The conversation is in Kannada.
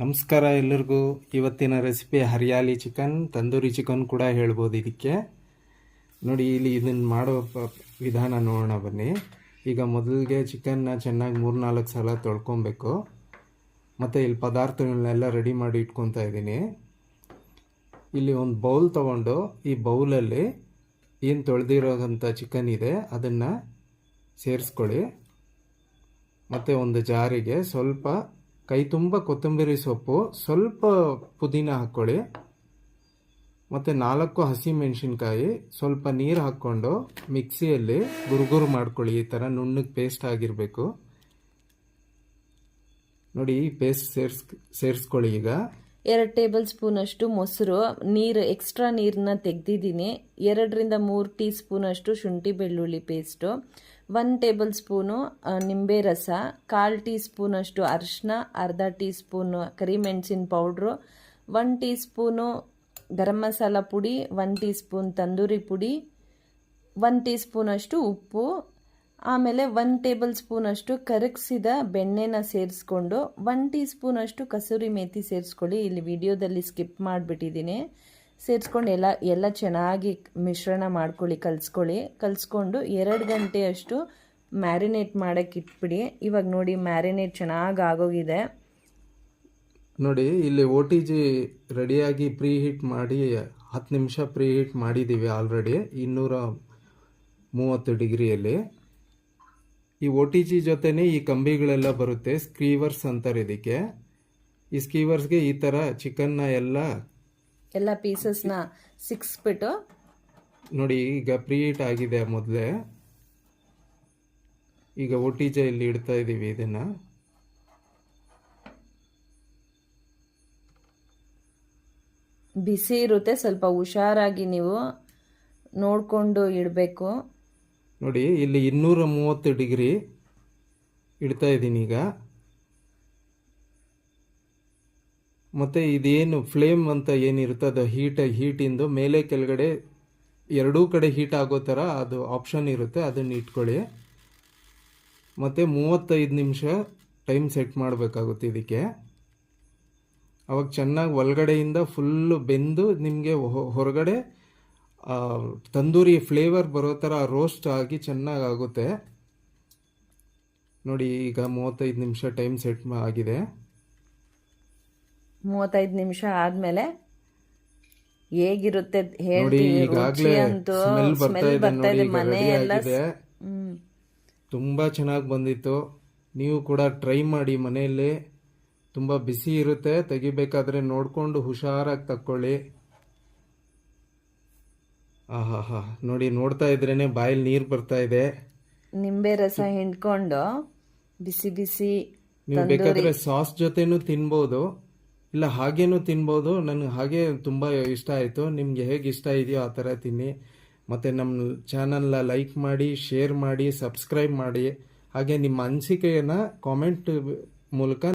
ನಮಸ್ಕಾರ ಎಲ್ಲರಿಗೂ. ಇವತ್ತಿನ recipe hariyali chicken, tandoori chicken ಕೂಡ ಹೇಳ್ಬೋದು ಇದಕ್ಕೆ. ನೋಡಿ, ಇಲ್ಲಿ ಇದನ್ನು ಮಾಡೋ ವಿಧಾನ ನೋಡೋಣ ಬನ್ನಿ. ಈಗ ಮೊದಲಿಗೆ ಚಿಕನ್ನ ಚೆನ್ನಾಗಿ 3-4 ಸಲ ತೊಳ್ಕೊಬೇಕು. ಮತ್ತು ಇಲ್ಲಿ ಪದಾರ್ಥಗಳನ್ನೆಲ್ಲ ರೆಡಿ ಮಾಡಿ ಇಟ್ಕೊತಾ ಇದ್ದೀನಿ. ಇಲ್ಲಿ ಒಂದು ಬೌಲ್ ತೊಗೊಂಡು ಈ ಬೌಲಲ್ಲಿ ಏನು ತೊಳೆದಿರೋಂಥ ಚಿಕನ್ ಇದೆ ಅದನ್ನು ಸೇರಿಸ್ಕೊಳ್ಳಿ. ಮತ್ತು ಒಂದು ಜಾರಿಗೆ ಸ್ವಲ್ಪ ಕೈ ತುಂಬ ಕೊತ್ತಂಬರಿ ಸೊಪ್ಪು, ಸ್ವಲ್ಪ ಪುದೀನ ಹಾಕ್ಕೊಳ್ಳಿ. ಮತ್ತು 4 ಹಸಿಮೆಣಸಿನ್ಕಾಯಿ, ಸ್ವಲ್ಪ ನೀರು ಹಾಕ್ಕೊಂಡು ಮಿಕ್ಸಿಯಲ್ಲಿ ಗುರುಗುರು ಮಾಡ್ಕೊಳ್ಳಿ. ಈ ಥರ ನುಣ್ಣಗೆ ಪೇಸ್ಟ್ ಆಗಿರಬೇಕು. ನೋಡಿ, ಈ ಪೇಸ್ಟ್ ಸೇರಿಸ್ಕೊಳ್ಳಿ. ಈಗ 2 ಟೇಬಲ್ ಸ್ಪೂನ್ ಅಷ್ಟು ಮೊಸರು, ಎಕ್ಸ್ಟ್ರಾ ನೀರನ್ನ ತೆಗೆದಿದ್ದೀನಿ. 2-3 ಟೀ ಸ್ಪೂನ್ ಅಷ್ಟು ಶುಂಠಿ ಬೆಳ್ಳುಳ್ಳಿ ಪೇಸ್ಟು, 1 ಟೇಬಲ್ ಸ್ಪೂನು ನಿಂಬೆ ರಸ, 1/4 ಟೀ ಸ್ಪೂನ್ ಅಷ್ಟು ಅರಿಶಿನ, 1/2 ಟೀ ಸ್ಪೂನು ಕರಿಮೆಣಸಿನ powder, 1 tea spoon garam masala ಪುಡಿ, 1 ಟೀ ಸ್ಪೂನ್ ತಂದೂರಿ ಪುಡಿ, 1 ಟೀ ಸ್ಪೂನ್ ಅಷ್ಟು ಉಪ್ಪು, ಆಮೇಲೆ 1 ಟೇಬಲ್ ಸ್ಪೂನ್ ಅಷ್ಟು ಕರಗಿಸಿದ ಬೆಣ್ಣೆನ ಸೇರಿಸ್ಕೊಂಡು 1 ಟೀ ಸ್ಪೂನ್ ಅಷ್ಟು ಕಸೂರಿ ಮೇಥಿ ಸೇರಿಸ್ಕೊಳ್ಳಿ. ಇಲ್ಲಿ ವಿಡಿಯೋದಲ್ಲಿ ಸ್ಕಿಪ್ ಮಾಡಿಬಿಟ್ಟಿದ್ದೀನಿ. ಸೇರಿಸ್ಕೊಂಡು ಎಲ್ಲ ಚೆನ್ನಾಗಿ ಮಿಶ್ರಣ ಮಾಡ್ಕೊಳ್ಳಿ, ಕಲಿಸ್ಕೊಂಡು 2 ಗಂಟೆ ಅಷ್ಟು ಮ್ಯಾರಿನೇಟ್ ಮಾಡೋಕ್ಕೆ ಇಟ್ಬಿಡಿ. ಇವಾಗ ನೋಡಿ, ಮ್ಯಾರಿನೇಟ್ ಚೆನ್ನಾಗಿ ಆಗೋಗಿದೆ. ನೋಡಿ, ಇಲ್ಲಿ OTG ರೆಡಿಯಾಗಿ ಪ್ರೀ ಹೀಟ್ ಮಾಡಿ 10 ನಿಮಿಷ ಪ್ರೀ ಹೀಟ್ ಮಾಡಿದ್ದೀವಿ ಆಲ್ರೆಡಿ 230 ಡಿಗ್ರಿಯಲ್ಲಿ. ಈ OTG ಜೊತೆನೇ ಈ ಕಂಬಿಗಳೆಲ್ಲ ಬರುತ್ತೆ, ಸ್ಕ್ರೀವರ್ಸ್ ಅಂತಾರೆ ಇದಕ್ಕೆ. ಈ ಸ್ಕ್ರೀವರ್ಸ್ಗೆ ಈ ಥರ ಚಿಕನ್ನ ಎಲ್ಲ ಪೀಸಸ್ನ ಸಿಕ್ಸ್ಬಿಟ್ಟು ನೋಡಿ, ಈಗ ಪ್ರೀ ಹೀಟ್ ಆಗಿದೆ ಮೊದಲೇ. ಈಗ OTG ಇಲ್ಲಿ ಇಡ್ತಾ ಇದ್ದೀವಿ. ಇದನ್ನು ಬಿಸಿ ಇರುತ್ತೆ, ಸ್ವಲ್ಪ ಹುಷಾರಾಗಿ ನೀವು ನೋಡಿಕೊಂಡು ಇಡಬೇಕು. ನೋಡಿ, ಇಲ್ಲಿ 230 ಡಿಗ್ರಿ ಇಡ್ತಾ ಇದ್ದೀನಿ ಈಗ. ಮತ್ತು ಇದೇನು ಫ್ಲೇಮ್ ಅಂತ ಏನಿರುತ್ತೆ ಅದು ಹೀಟಿಂದು ಮೇಲೆ ಕೆಳಗಡೆ ಎರಡೂ ಕಡೆ ಹೀಟ್ ಆಗೋ ಥರ ಅದು ಆಪ್ಷನ್ ಇರುತ್ತೆ, ಅದನ್ನು ಇಟ್ಕೊಳ್ಳಿ. ಮತ್ತು 35 ನಿಮಿಷ ಟೈಮ್ ಸೆಟ್ ಮಾಡಬೇಕಾಗುತ್ತೆ ಇದಕ್ಕೆ. ಅವಾಗ ಚೆನ್ನಾಗಿ ಒಳಗಡೆಯಿಂದ ಫುಲ್ಲು ಬೆಂದು ನಿಮಗೆ ಹೊರಗಡೆ ತಂದೂರಿ ಫ್ಲೇವರ್ ಬರೋ ಥರ ರೋಸ್ಟ್ ಆಗಿ ಚೆನ್ನಾಗಾಗುತ್ತೆ. ನೋಡಿ, ಈಗ 35 ನಿಮಿಷ ಟೈಮ್ ಸೆಟ್ ಆಗಿದೆ. 35 ನಿಮಿಷ ಆದಮೇಲೆ ಹೇಗಿರುತ್ತೆ ನೋಡಿ, ಈಗಾಗಲೇ ಸ್ಮೆಲ್ ಬರ್ತಾ ಇದೆ. ಮನೆ ಎಲ್ಲ ತುಂಬ ಚೆನ್ನಾಗಿ ಬಂದಿತ್ತು. ನೀವು ಕೂಡ ಟ್ರೈ ಮಾಡಿ ಮನೆಯಲ್ಲಿ. ತುಂಬ ಬಿಸಿ ಇರುತ್ತೆ, ತೆಗಿಬೇಕಾದ್ರೆ ನೋಡಿಕೊಂಡು ಹುಷಾರಾಗಿ ತಕ್ಕೊಳ್ಳಿ. ಆಹಾ, ನೋಡಿ, ನೋಡ್ತಾ ಇದ್ರೇನೆ ಬಾಯಲ್ಲಿ ನೀರು ಬರ್ತಾ ಇದೆ. ನಿಂಬೆ ರಸ ಹಿಂಡ್ಕೊಂಡು ಬಿಸಿ ಬಿಸಿ ನೀವು ಬೇಕಾದ್ರೆ ಸಾಸ್ ಜೊತೆನೂ ತಿನ್ಬೋದು, ಇಲ್ಲ ಹಾಗೇನೂ ತಿನ್ಬೋದು. ನನಗೆ ಹಾಗೆ ತುಂಬ ಇಷ್ಟ ಆಯಿತು. ನಿಮಗೆ ಹೇಗೆ ಇಷ್ಟ ಇದೆಯೋ ಆ ಥರ ತಿನ್ನಿ. ಮತ್ತು ನಮ್ಮ ಚಾನಲ್ನ ಲೈಕ್ ಮಾಡಿ, ಶೇರ್ ಮಾಡಿ, ಸಬ್ಸ್ಕ್ರೈಬ್ ಮಾಡಿ. ಹಾಗೆ ನಿಮ್ಮ ಅನಿಸಿಕೆಯನ್ನು ಕಾಮೆಂಟ್ ಮೂಲಕ